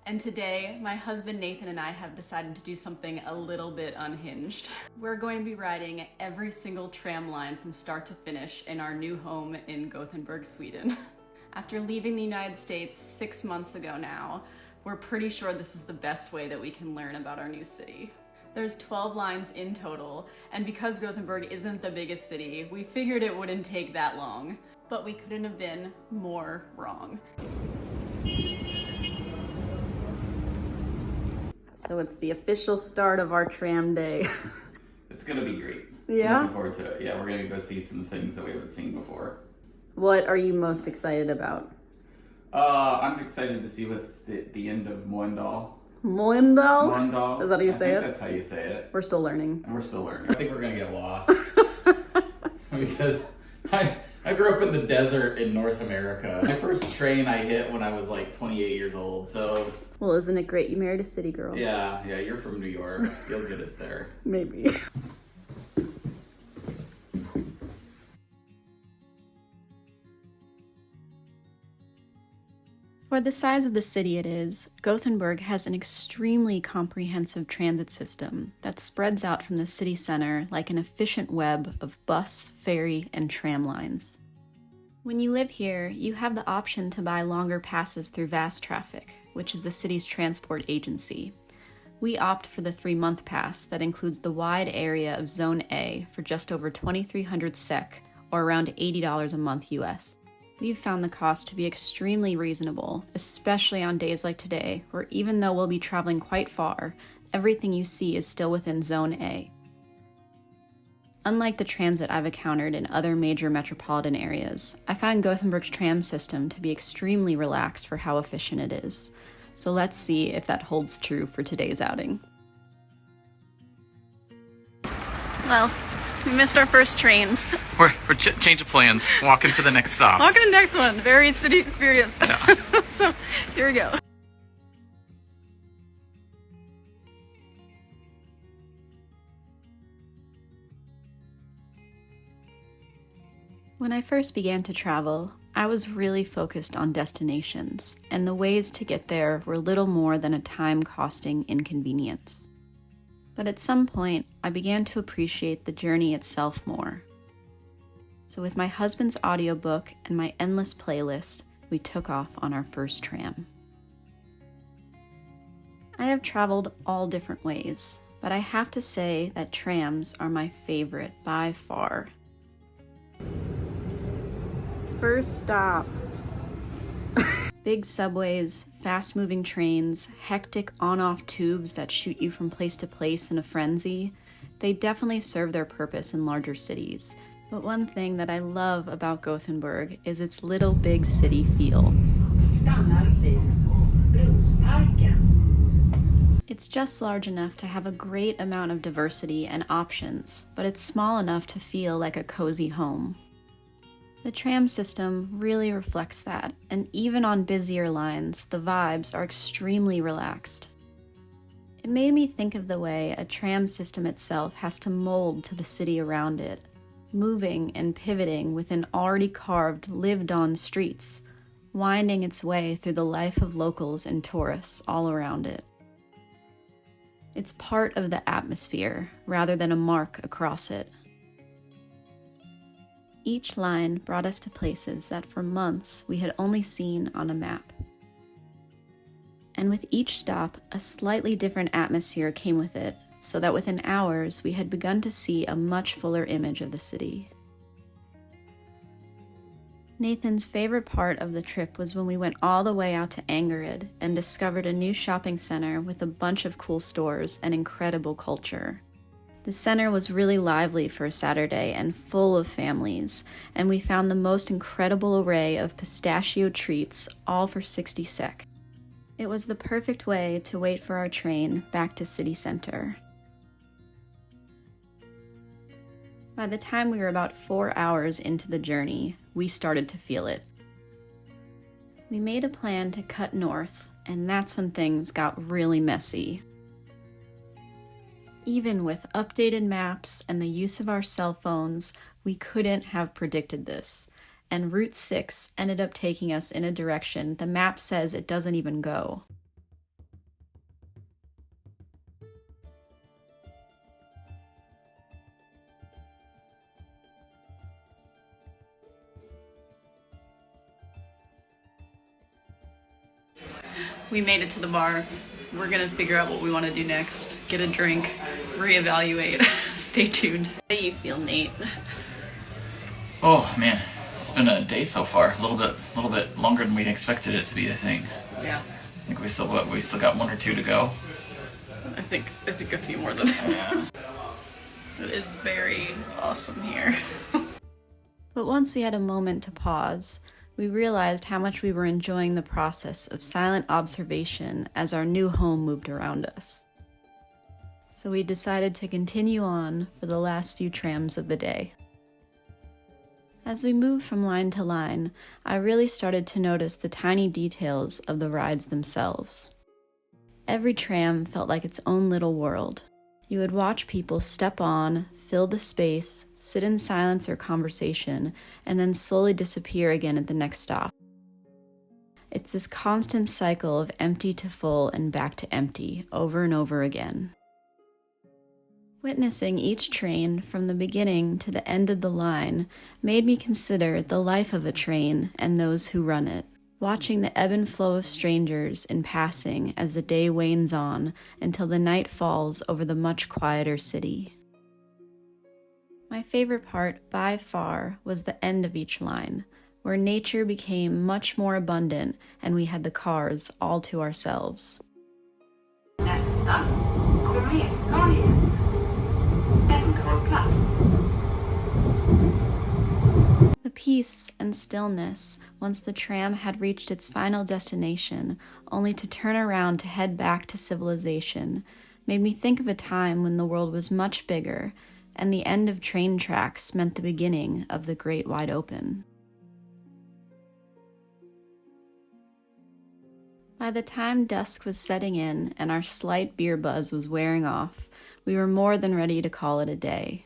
And today, my husband Nathan and I have decided to do something a little bit unhinged. We're going to be riding every single tram line from start to finish in our new home in Gothenburg, Sweden. After leaving the United States 6 months ago now, we're pretty sure this is the best way that we can learn about our new city. There's 12 lines in total, and because Gothenburg isn't the biggest city, we figured it wouldn't take that long. But we couldn't have been more wrong. So it's the official start of our tram day. It's gonna be great. Yeah? I'm looking forward to it. Yeah, we're gonna go see some things that we haven't seen before. What are you most excited about? I'm excited to see what's the end of Mölndal. Mölndal? Mölndal. Is that how you say it? That's how you say it. We're still learning. And we're still learning. I think we're gonna get lost. Because I grew up in the desert in North America. My first train I hit when I was like 28 years old, so... Well, isn't it great you married a city girl? Yeah, you're from New York. You'll get us there. Maybe. For the size of the city it is, Gothenburg has an extremely comprehensive transit system that spreads out from the city center like an efficient web of bus, ferry, and tram lines. When you live here, you have the option to buy longer passes through Vast Traffic, which is the city's transport agency. We opt for the 3-month pass that includes the wide area of Zone A for just over 2,300 SEK, or around $80 a month US. We've found the cost to be extremely reasonable, especially on days like today, where even though we'll be traveling quite far, everything you see is still within Zone A. Unlike the transit I've encountered in other major metropolitan areas, I find Gothenburg's tram system to be extremely relaxed for how efficient it is. So let's see if that holds true for today's outing. Well, we missed our first train. We're change of plans. Walking to the next stop. Walking to the next one. Very city experience. Yeah. So here we go. When I first began to travel, I was really focused on destinations, and the ways to get there were little more than a time-costing inconvenience. But at some point, I began to appreciate the journey itself more. So with my husband's audiobook and my endless playlist, we took off on our first tram. I have traveled all different ways, but I have to say that trams are my favorite by far. First stop. Big subways, fast-moving trains, hectic on-off tubes that shoot you from place to place in a frenzy. They definitely serve their purpose in larger cities. But one thing that I love about Gothenburg is its little big city feel. It's just large enough to have a great amount of diversity and options, but it's small enough to feel like a cozy home. The tram system really reflects that, and even on busier lines, the vibes are extremely relaxed. It made me think of the way a tram system itself has to mold to the city around it, moving and pivoting within already carved, lived-on streets, winding its way through the life of locals and tourists all around it. It's part of the atmosphere, rather than a mark across it. Each line brought us to places that for months we had only seen on a map. And with each stop, a slightly different atmosphere came with it, so that within hours we had begun to see a much fuller image of the city. Nathan's favorite part of the trip was when we went all the way out to Angered and discovered a new shopping center with a bunch of cool stores and incredible culture. The center was really lively for a Saturday and full of families, and we found the most incredible array of pistachio treats, all for 60 sek. It was the perfect way to wait for our train back to city center. By the time we were about 4 hours into the journey, we started to feel it. We made a plan to cut north, and that's when things got really messy. Even with updated maps and the use of our cell phones, we couldn't have predicted this, and Route 6 ended up taking us in a direction the map says it doesn't even go. We made it to the bar. We're gonna figure out what we want to do next. Get a drink, reevaluate. Stay tuned. How do you feel, Nate? Oh man, it's been a day so far. A little bit longer than we expected it to be, I think. Yeah. I think we still got 1 or 2 to go. I think a few more than that. Yeah. It is very awesome here. But once we had a moment to pause, we realized how much we were enjoying the process of silent observation as our new home moved around us. So we decided to continue on for the last few trams of the day. As we moved from line to line, I really started to notice the tiny details of the rides themselves. Every tram felt like its own little world. You would watch people step on, fill the space, sit in silence or conversation, and then slowly disappear again at the next stop. It's this constant cycle of empty to full and back to empty, over and over again. Witnessing each train from the beginning to the end of the line made me consider the life of a train and those who run it, watching the ebb and flow of strangers in passing as the day wanes on until the night falls over the much quieter city. My favorite part, by far, was the end of each line, where nature became much more abundant and we had the cars all to ourselves. Nästa Komettorget. Ängkolplats. The peace and stillness once the tram had reached its final destination, only to turn around to head back to civilization, made me think of a time when the world was much bigger, and the end of train tracks meant the beginning of the great wide open. By the time dusk was setting in and our slight beer buzz was wearing off, we were more than ready to call it a day.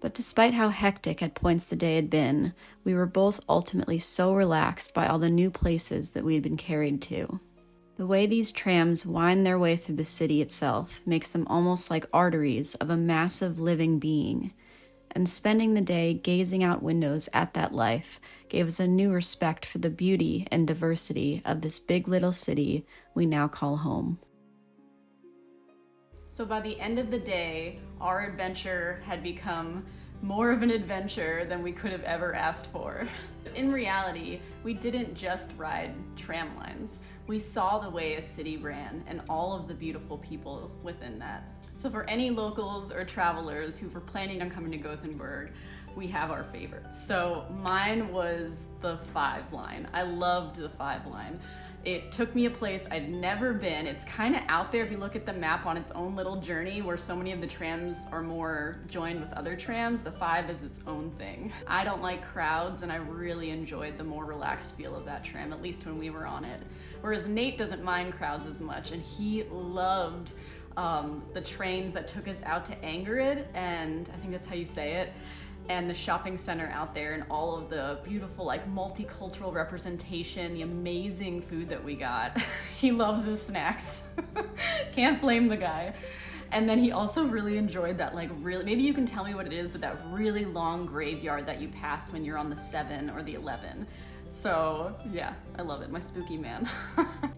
But despite how hectic at points the day had been, we were both ultimately so relaxed by all the new places that we had been carried to. The way these trams wind their way through the city itself makes them almost like arteries of a massive living being, and spending the day gazing out windows at that life gave us a new respect for the beauty and diversity of this big little city we now call home. So by the end of the day, our adventure had become more of an adventure than we could have ever asked for. In reality, we didn't just ride tram lines. We saw the way a city ran and all of the beautiful people within that. So for any locals or travelers who were planning on coming to Gothenburg, we have our favorites. So mine was the 5 line. I loved the 5 line. It took me a place I'd never been. It's kind of out there if you look at the map on its own little journey where so many of the trams are more joined with other trams. The 5 is its own thing. I don't like crowds and I really enjoyed the more relaxed feel of that tram, at least when we were on it. Whereas Nate doesn't mind crowds as much and he loved the trains that took us out to Angered, and I think that's how you say it, and the shopping center out there and all of the beautiful like multicultural representation, the amazing food that we got. He loves his snacks. Can't blame the guy. And then he also really enjoyed that maybe you can tell me what it is, but that really long graveyard that you pass when you're on the 7 or the 11. So yeah, I love it, my spooky man.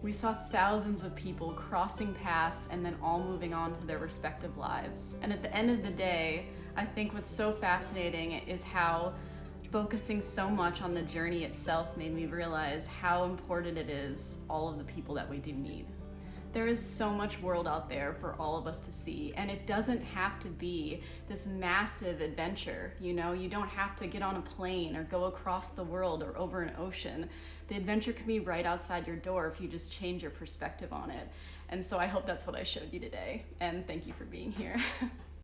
We saw thousands of people crossing paths and then all moving on to their respective lives. And at the end of the day, I think what's so fascinating is how focusing so much on the journey itself made me realize how important it is, all of the people that we do meet. There is so much world out there for all of us to see, and it doesn't have to be this massive adventure. You know, you don't have to get on a plane or go across the world or over an ocean. The adventure can be right outside your door if you just change your perspective on it. And so I hope that's what I showed you today, and thank you for being here.